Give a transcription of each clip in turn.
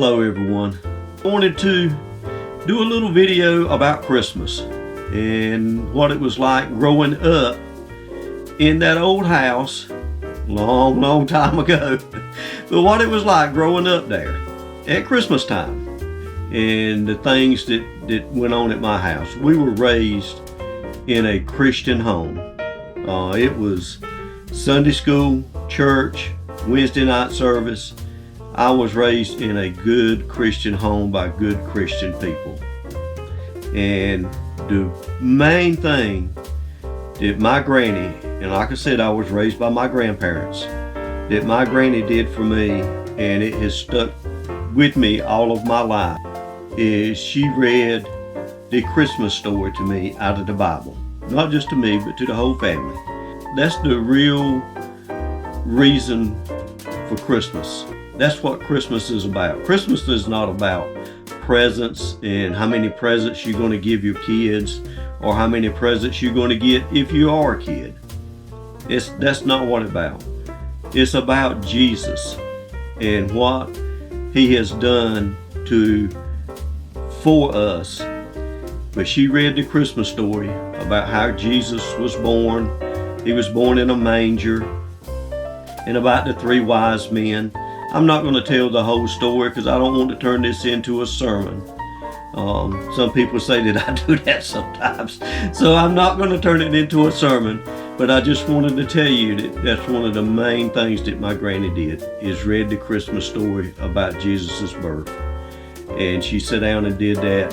Hello everyone. I wanted to do a little video about Christmas and what it was like growing up in that old house long time ago. But what it was like growing up there at Christmas time and the things that went on at my house. We were raised in a Christian home. It was Sunday school, church, Wednesday night service. I was raised in a good Christian home by good Christian people. And the main thing that my granny, and like I said, I was raised by my grandparents, that my granny did for me, and it has stuck with me all of my life, is she read the Christmas story to me out of the Bible. Not just to me, but to the whole family. That's the real reason for Christmas. That's what Christmas is about. Christmas is not about presents and how many presents you're going to give your kids or how many presents you're going to get if you are a kid. That's not what it's about. It's about Jesus and what He has done for us. But she read the Christmas story about how Jesus was born. He was born in a manger, and about the three wise men. I'm not going to tell the whole story because I don't want to turn this into a sermon. Some people say that I do that sometimes. So I'm not going to turn it into a sermon, but I just wanted to tell you that that's one of the main things that my granny did, is read the Christmas story about Jesus' birth. And she sat down and did that,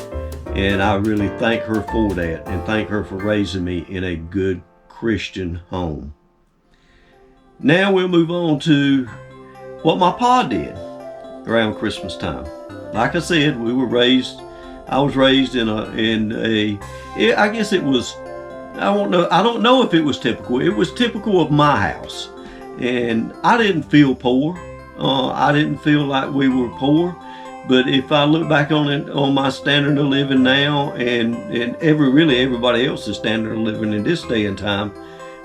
and I really thank her for that and thank her for raising me in a good Christian home. Now we'll move on to what my pa did around Christmas time. Like I said, I was raised in a I guess it was, I don't know if it was typical. It was typical of my house. And I didn't feel poor. I didn't feel like we were poor. But if I look back on it, on my standard of living now and everybody else's standard of living in this day and time,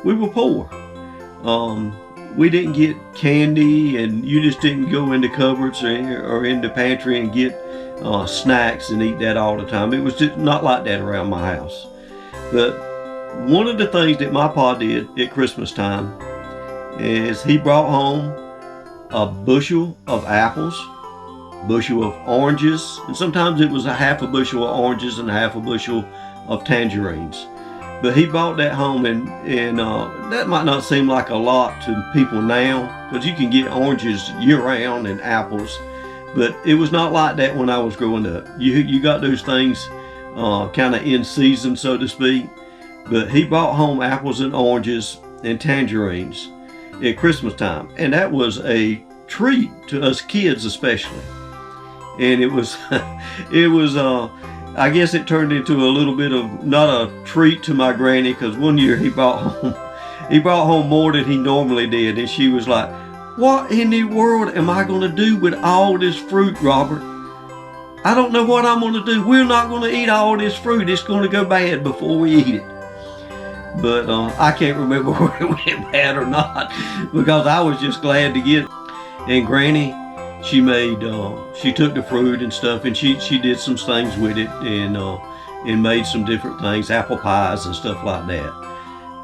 we were poor. We didn't get candy, and you just didn't go into cupboards or in the pantry and get snacks and eat that all the time. It was just not like that around my house. But one of the things that my pa did at Christmas time is he brought home a bushel of apples, bushel of oranges, and sometimes it was a half a bushel of oranges and a half a bushel of tangerines. But he brought that home, and that might not seem like a lot to people now, because you can get oranges year-round and apples, but it was not like that when I was growing up. You got those things kind of in season, so to speak. But he brought home apples and oranges and tangerines at Christmas time, and that was a treat to us kids especially. And it was I guess it turned into a little bit of not a treat to my granny, because one year he brought home more than he normally did, and she was like, "What in the world am I going to do with all this fruit, Robert? I don't know what I'm going to do. We're not going to eat all this fruit. It's going to go bad before we eat it." But I can't remember whether it went bad or not, because I was just glad to get it. And Granny, she took the fruit and stuff, and she did some things with it, and made some different things, apple pies and stuff like that.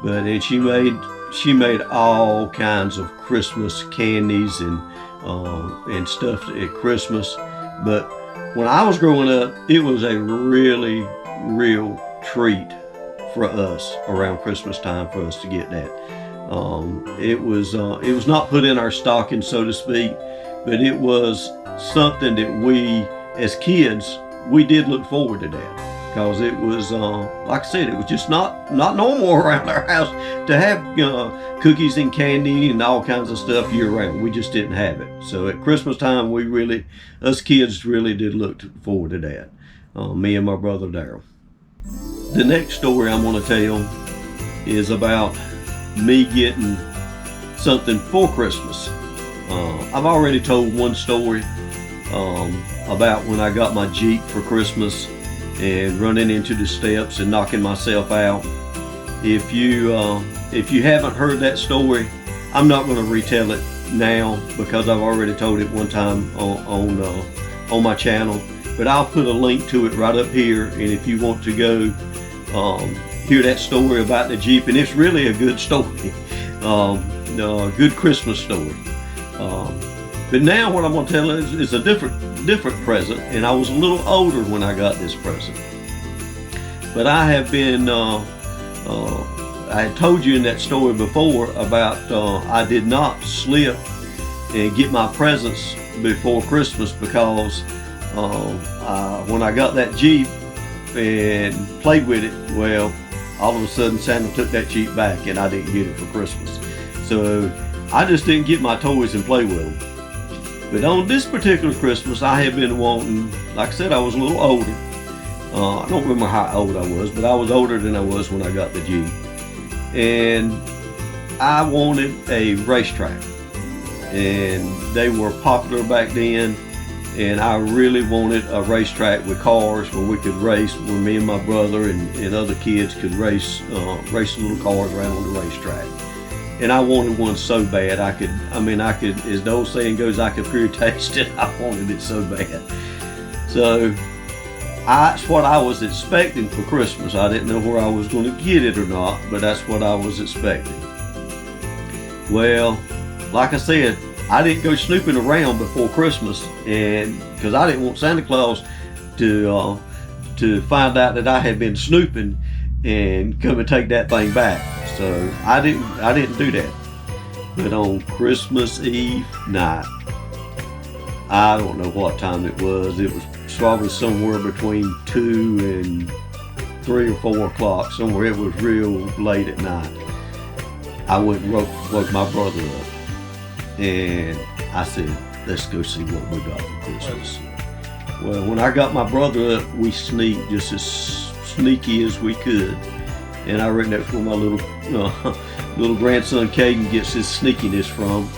And she made all kinds of Christmas candies and stuff at Christmas. But when I was growing up, it was a really real treat for us around Christmas time for us to get that. It was not put in our stocking, so to speak. But it was something that we, as kids, we did look forward to that, because it was, like I said, it was just not normal around our house to have cookies and candy and all kinds of stuff year round. We just didn't have it. So at Christmas time, us kids really did look forward to that. Me and my brother Daryl. The next story I'm going to tell is about me getting something for Christmas. I've already told one story about when I got my Jeep for Christmas and running into the steps and knocking myself out. If you haven't heard that story, I'm not going to retell it now because I've already told it one time on on my channel, but I'll put a link to it right up here. And if you want to go hear that story about the Jeep, and it's really a good story, a good Christmas story. But now what I'm going to tell you is a different present, and I was a little older when I got this present. But I have been, I had told you in that story before about I did not slip and get my presents before Christmas because when I got that Jeep and played with it, well, all of a sudden Santa took that Jeep back and I didn't get it for Christmas. So I just didn't get my toys and play with them. But on this particular Christmas, I have been wanting, like I said, I was a little older. I don't remember how old I was, but I was older than I was when I got the Jeep. And I wanted a racetrack. And they were popular back then. And I really wanted a racetrack with cars where we could race, where me and my brother and other kids could race little cars around on the racetrack. And I wanted one so bad I could, as the old saying goes, I could pure taste it. I wanted it so bad. So that's what I was expecting for Christmas. I didn't know where I was going to get it or not, but that's what I was expecting. Well, like I said, I didn't go snooping around before Christmas, and because I didn't want Santa Claus to find out that I had been snooping and come and take that thing back. So I didn't do that. But on Christmas Eve night, I don't know what time it was. It was probably somewhere between 2 and 3 or 4 o'clock, somewhere. It was real late at night. I went and woke my brother up, and I said, let's go see what we got for Christmas. Well, when I got my brother up, we sneaked just as sneaky as we could. And I reckon that's where my little grandson Caden gets his sneakiness from.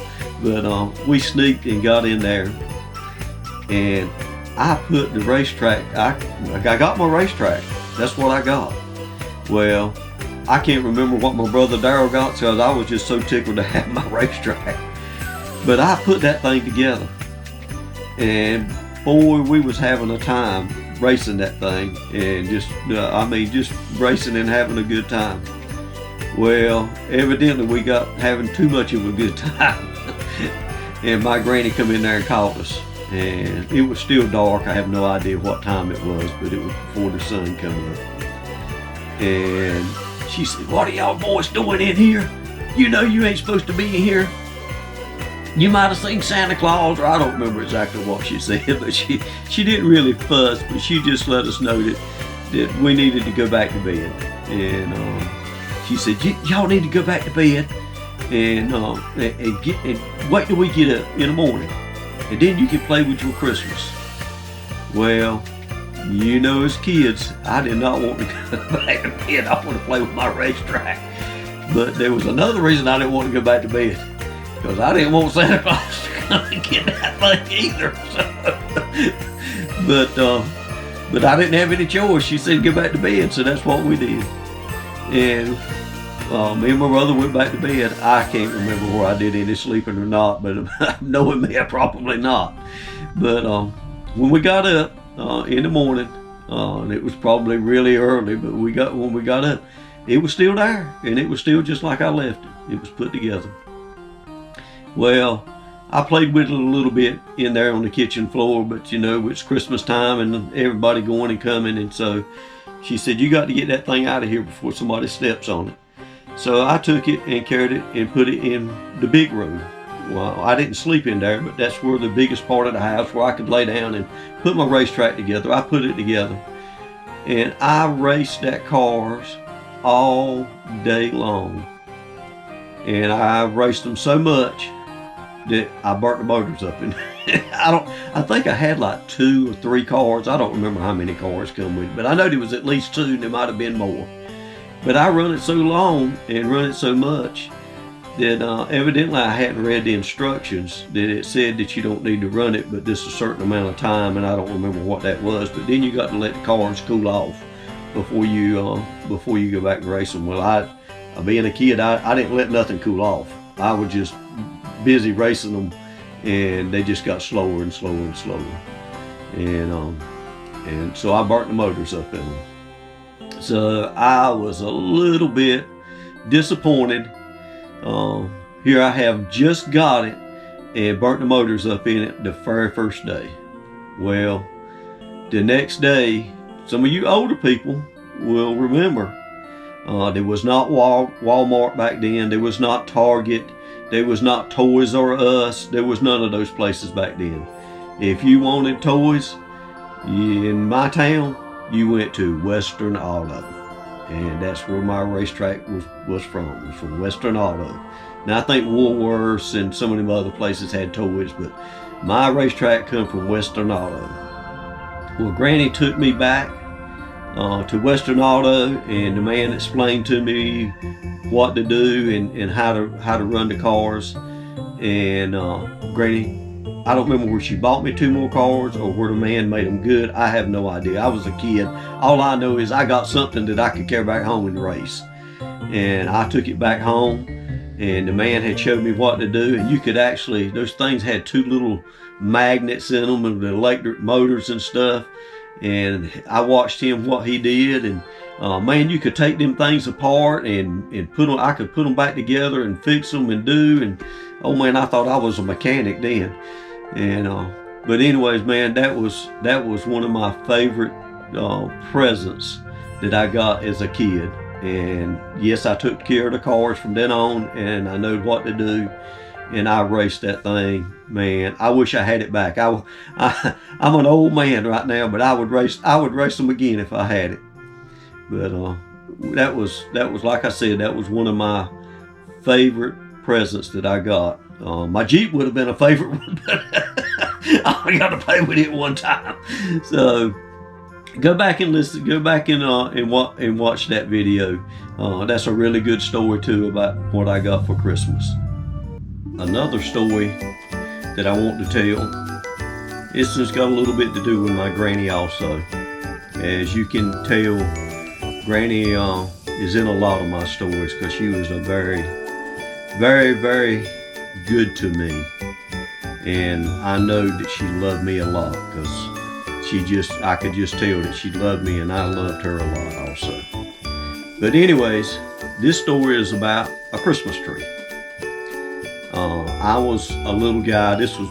But we sneaked and got in there, and I put the racetrack. I got my racetrack. That's what I got. Well, I can't remember what my brother Darryl got because I was just so tickled to have my racetrack. But I put that thing together, and boy, we was having a time racing that thing, and just racing and having a good time. Well, evidently we got having too much of a good time. And my granny come in there and called us, and it was still dark. I have no idea what time it was, but it was before the sun come up. And she said, what are y'all boys doing in here? You know you ain't supposed to be in here. You might have seen Santa Claus, or I don't remember exactly what she said, but she didn't really fuss, but she just let us know that we needed to go back to bed. And she said, y'all need to go back to bed and wait till we get up in the morning, and then you can play with your Christmas. Well, you know, as kids, I did not want to go back to bed. I want to play with my racetrack. But there was another reason I didn't want to go back to bed, because I didn't want Santa Claus to come and get that thing either. So, but I didn't have any choice. She said go back to bed, so that's what we did. And me and my brother went back to bed. I can't remember where I did any sleeping or not, but knowing me, I probably not. But when we got up in the morning, and it was probably really early, but when we got up, it was still there, and it was still just like I left it. It was put together. Well, I played with it a little bit in there on the kitchen floor, but you know, it's Christmas time and everybody going and coming, and so she said, you got to get that thing out of here before somebody steps on it. So I took it and carried it and put it in the big room. Well, I didn't sleep in there, but that's where the biggest part of the house where I could lay down and put my racetrack together. I put it together, and I raced that cars all day long. And I raced them so much that I burnt the motors up. And I think I had like 2 or 3 cars. I don't remember how many cars come with it, but I know there was at least 2, and there might have been more. But I run it so long and run it so much that evidently I hadn't read the instructions, that it said that you don't need to run it but just a certain amount of time, and I don't remember what that was. But then you got to let the cars cool off before you go back and race them. Well, being a kid, I didn't let nothing cool off. I was just busy racing them, and they just got slower and slower and slower. and so I burnt the motors up in them. So I was a little bit disappointed. Here I have just got it and burnt the motors up in it the very first day. Well, the next day, some of you older people will remember, there was not Walmart back then. There was not Target. There was not Toys R Us. There was none of those places back then. If you wanted toys in my town, you went to Western Auto. And that's where my racetrack was from. It was from Western Auto. Now I think Woolworths and some of them other places had toys, but my racetrack come from Western Auto. Well, Granny took me back to Western Auto, and the man explained to me what to do and how to run the cars. And Granny, I don't remember where she bought me 2 more cars or where the man made them good. I have no idea. I was a kid. All I know is I got something that I could carry back home and race. And I took it back home, and the man had showed me what to do. And you could actually, those things had 2 little magnets in them and the electric motors and stuff. And I watched him what he did, and man, you could take them things apart and put them. I could put them back together and fix them and do. And oh man, I thought I was a mechanic then. And but anyways, man, that was one of my favorite presents that I got as a kid. And yes, I took care of the cars from then on, and I know what to do. And I raced that thing, man. I wish I had it back. I'm an old man right now, but I would race them again if I had it. But that was like I said, that was one of my favorite presents that I got. My Jeep would have been a favorite one, but I only got to play with it one time. So go back and listen. Go back and watch that video. That's a really good story too about what I got for Christmas. Another story that I want to tell, it's just got a little bit to do with my granny also. As you can tell, Granny is in a lot of my stories because she was a very, very, very good to me. And I know that she loved me a lot because I could just tell that she loved me, and I loved her a lot also. But anyways, this story is about a Christmas tree. I was a little guy. This was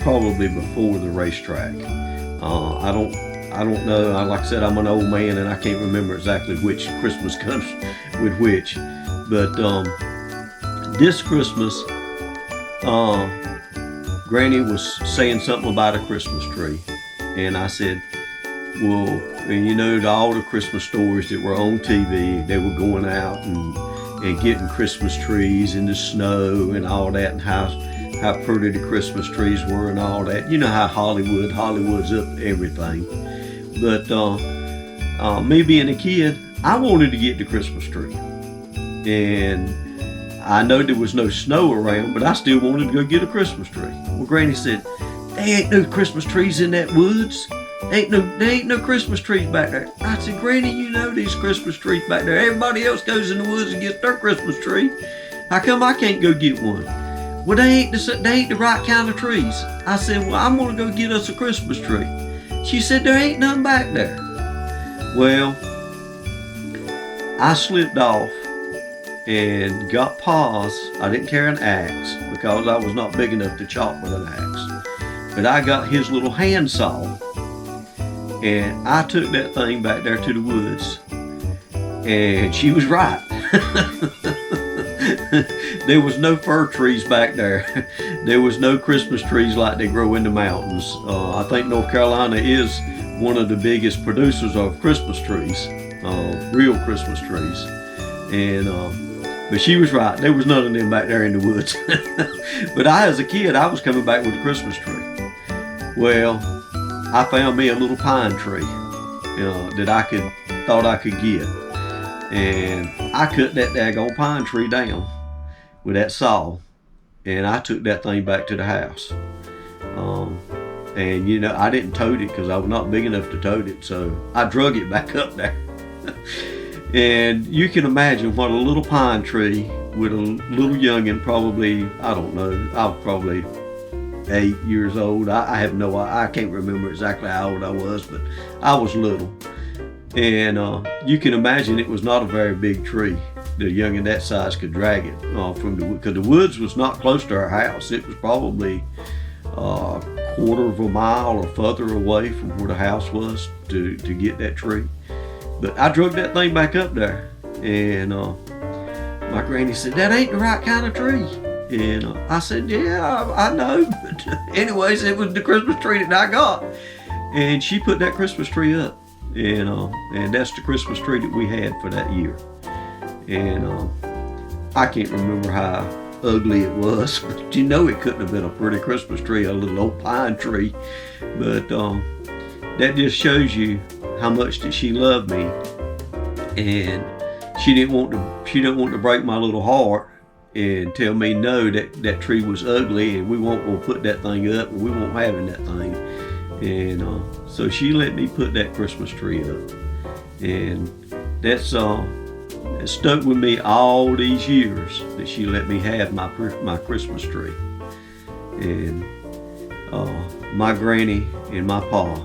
probably before the racetrack. I don't know. Like I said, I'm an old man and I can't remember exactly which Christmas comes with which. But this Christmas, Granny was saying something about a Christmas tree, and I said, well, and you know, all the Christmas stories that were on TV, they were going out and getting Christmas trees in the snow and all that, and how pretty the Christmas trees were and all that. You know how Hollywood's up everything. But me being a kid, I wanted to get the Christmas tree. And I know there was no snow around, but I still wanted to go get a Christmas tree. Well, Granny said, there ain't no Christmas trees in that woods. There ain't no Christmas trees back there. I said, Granny, you know these Christmas trees back there. Everybody else goes in the woods and gets their Christmas tree. How come I can't go get one? Well, they ain't the right kind of trees. I said, well, I'm gonna go get us a Christmas tree. She said, there ain't none back there. Well, I slipped off and got paws. I didn't carry an axe because I was not big enough to chop with an axe. But I got his little handsaw, and I took that thing back there to the woods. And she was right. There was no fir trees back there. There was no Christmas trees like they grow in the mountains. I think North Carolina is one of the biggest producers of Christmas trees, real Christmas trees. And but she was right. There was none of them back there in the woods. But as a kid, I was coming back with a Christmas tree. Well, I found me a little pine tree, that I thought I could get. And I cut that daggone pine tree down with that saw, and I took that thing back to the house. And I didn't tote it because I was not big enough to tote it, so I drug it back up there. And you can imagine what a little pine tree with a little youngin', probably, I don't know, I was probably 8 years old. I have no, I can't remember exactly how old I was, but I was little. And you can imagine it was not a very big tree. The youngin' that size could drag it from the wood, because the woods was not close to our house. It was probably a quarter of a mile or further away from where the house was to get that tree. But I drug that thing back up there, and my granny said, "That ain't the right kind of tree." And I said, "Yeah, I know." But anyways, it was the Christmas tree that I got. And she put that Christmas tree up. And that's the Christmas tree that we had for that year. And I can't remember how ugly it was, but you know it couldn't have been a pretty Christmas tree, a little old pine tree. But that just shows you how much that she loved me. And she didn't want to break my little heart and tell me no, that tree was ugly and we won't go put that thing up and we won't having that thing. And so she let me put that Christmas tree up, and that's it stuck with me all these years that she let me have my Christmas tree. And my granny and my pa,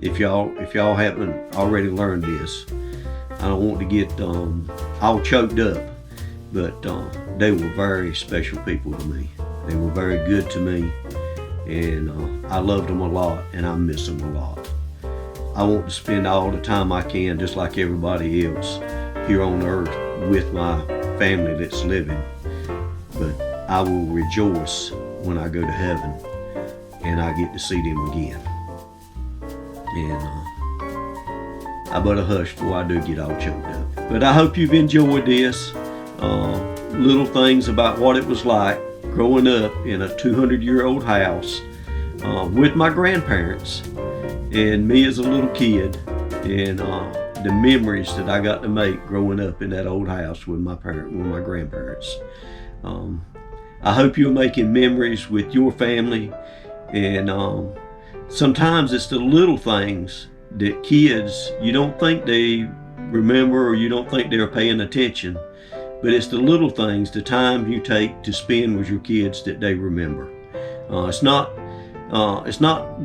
if y'all haven't already learned this, I don't want to get all choked up, but they were very special people to me. They were very good to me, and I loved them a lot, and I miss them a lot. I want to spend all the time I can, just like everybody else, here on earth with my family that's living. But I will rejoice when I go to heaven and I get to see them again. And I better hush before I do get all choked up. But I hope you've enjoyed this. Little things about what it was like growing up in a 200-year-old house with my grandparents and me as a little kid, and the memories that I got to make growing up in that old house with my grandparents. I hope you're making memories with your family, and sometimes it's the little things that kids, you don't think they remember or you don't think they're paying attention, but it's the little things, the time you take to spend with your kids that they remember. It's not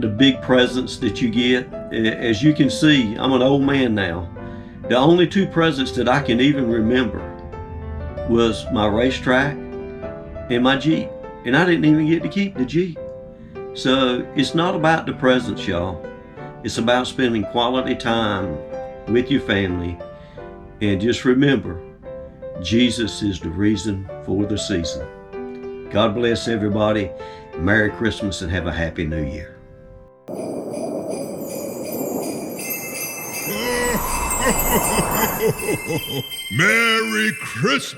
the big presents that you get. As you can see, I'm an old man now. The only two presents that I can even remember was my racetrack and my Jeep. And I didn't even get to keep the Jeep. So it's not about the presents, y'all. It's about spending quality time with your family. And just remember, Jesus is the reason for the season. God bless everybody. Merry Christmas and have a Happy New Year. Merry Christmas!